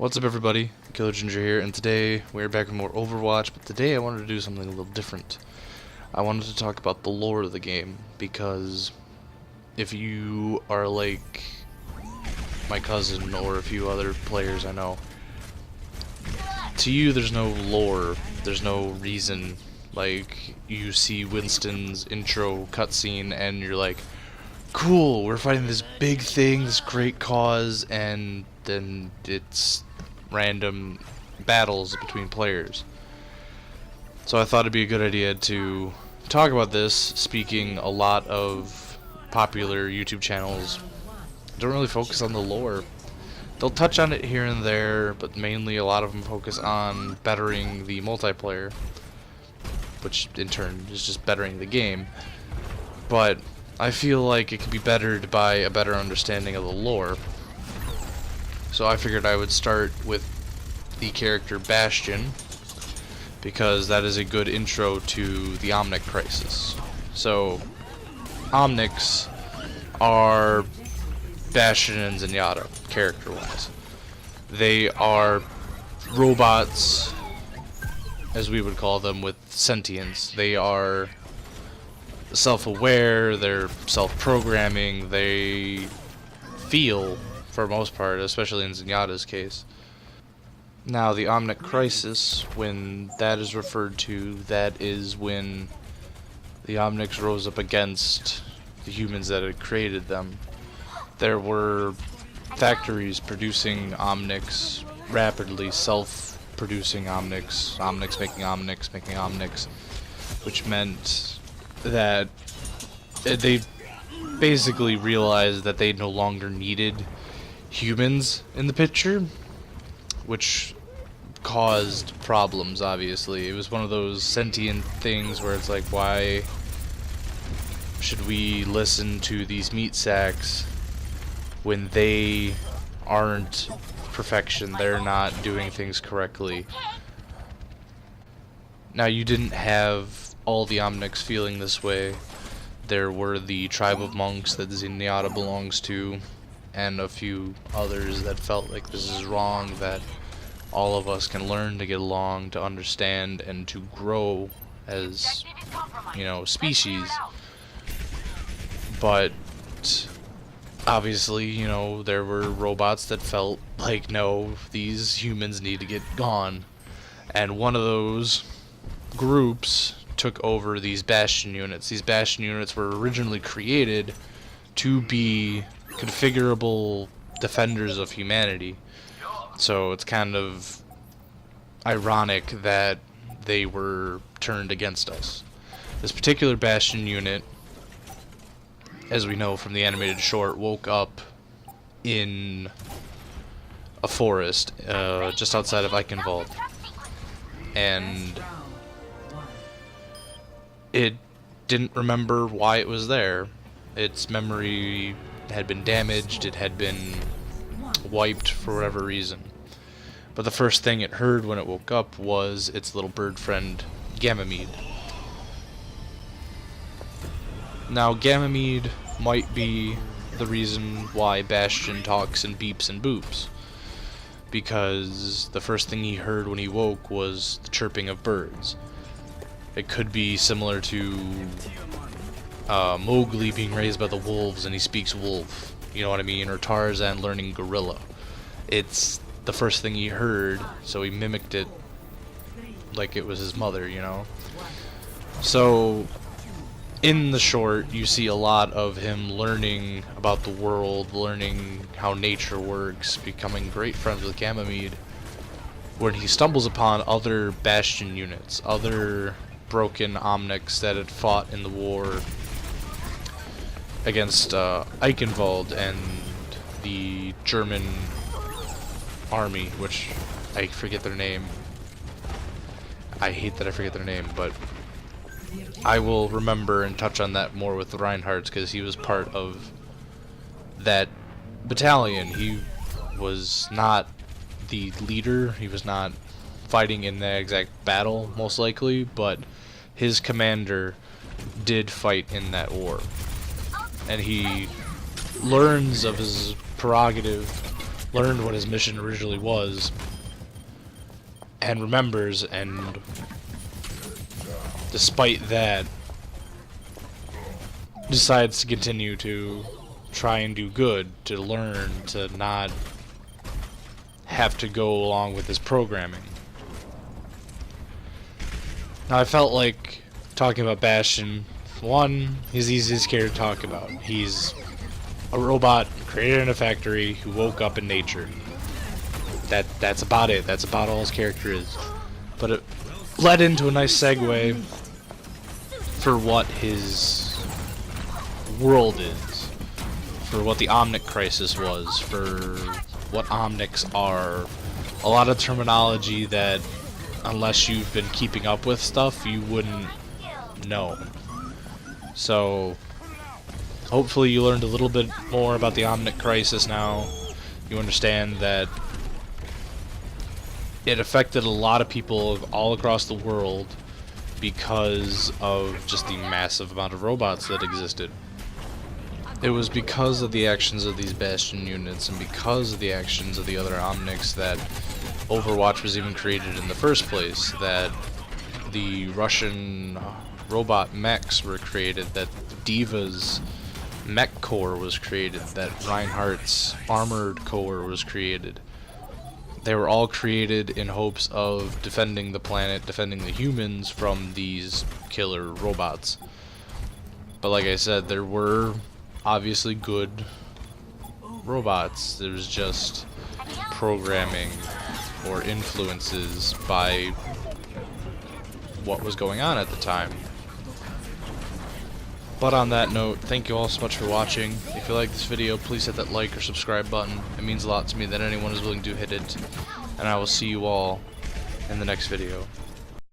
What's up, everybody? Killer Ginger here, and today we're back with more Overwatch, but today I wanted to do something a little different. I wanted to talk about the lore of the game, because if you are like my cousin or a few other players I know, to you there's no lore, there's no reason. Like, you see Winston's intro cutscene and you're like, cool, we're fighting this big thing, this great cause, and then it's random battles between players. So I thought it'd be a good idea to talk about this, speaking a lot of popular YouTube channels don't really focus on the lore. They'll touch on it here and there, but mainly a lot of them focus on bettering the multiplayer, which in turn is just bettering the game. But I feel like it could be bettered by a better understanding of the lore. So I figured I would start with the character Bastion, because that is a good intro to the Omnic crisis. So Omnics are Bastion and Zenyatta, character-wise. They are robots, as we would call them, with sentience. They are self-aware, they're self-programming, they feel, for the most part, especially in Zenyatta's case. Now, the Omnic crisis, when that is referred to, that is when the Omnics rose up against the humans that had created them. There were factories producing Omnics rapidly, self-producing Omnics, Omnics making Omnics, making Omnics, which meant that they basically realized that they no longer needed humans in the picture, which caused problems. Obviously, it was one of those sentient things where it's like, why should we listen to these meat sacks when they aren't perfection, they're not doing things correctly? Now, you didn't have all the Omnics feeling this way. There were the tribe of monks that Zenyatta belongs to, and a few others that felt like this is wrong, that all of us can learn to get along, to understand, and to grow as, you know, species. But obviously, you know, there were robots that felt like, no, these humans need to get gone. And one of those groups took over these Bastion units. These Bastion units were originally created to be configurable defenders of humanity. So it's kind of ironic that they were turned against us. This particular Bastion unit, as we know from the animated short, woke up in a forest just outside of Eichenwald, and it didn't remember why it was there. Its memory had been damaged, it had been wiped for whatever reason. But the first thing it heard when it woke up was its little bird friend, Ganymede. Now, Ganymede might be the reason why Bastion talks and beeps and boops, because the first thing he heard when he woke was the chirping of birds. It could be similar to Mowgli being raised by the wolves and he speaks wolf, you know what I mean, or Tarzan learning gorilla. It's the first thing he heard, so he mimicked it like it was his mother, you know. So in the short, you see a lot of him learning about the world, learning how nature works, becoming great friends with Ganymede, when he stumbles upon other Bastion units, other broken Omnics that had fought in the war against Eichenwald and the German army, which I forget their name. I hate that I forget their name, but I will remember and touch on that more with the Reinhardts, because he was part of that battalion. He was not the leader, he was not fighting in the exact battle, most likely, but his commander did fight in that war. And he learns of his prerogative learned what his mission originally was, and remembers, and despite that, decides to continue to try and do good, to learn, to not have to go along with his programming. Now, I felt like talking about Bastion, one, he's the easiest character to talk about. He's a robot created in a factory who woke up in nature. That's about it. That's about all his character is. But it led into a nice segue for what his world is, for what the Omnic crisis was, for what Omnics are. A lot of terminology that, unless you've been keeping up with stuff, you wouldn't know. So, hopefully you learned a little bit more about the Omnic crisis now. You understand that it affected a lot of people all across the world because of just the massive amount of robots that existed. It was because of the actions of these Bastion units and because of the actions of the other Omnics that Overwatch was even created in the first place, that the Russian robot mechs were created, that Diva's mech core was created, that Reinhardt's armored core was created. They were all created in hopes of defending the planet, defending the humans from these killer robots. But like I said, there were obviously good robots. There's just programming or influences by what was going on at the time. But on that note, thank you all so much for watching. If you like this video, please hit that like or subscribe button. It means a lot to me that anyone is willing to hit it. And I will see you all in the next video.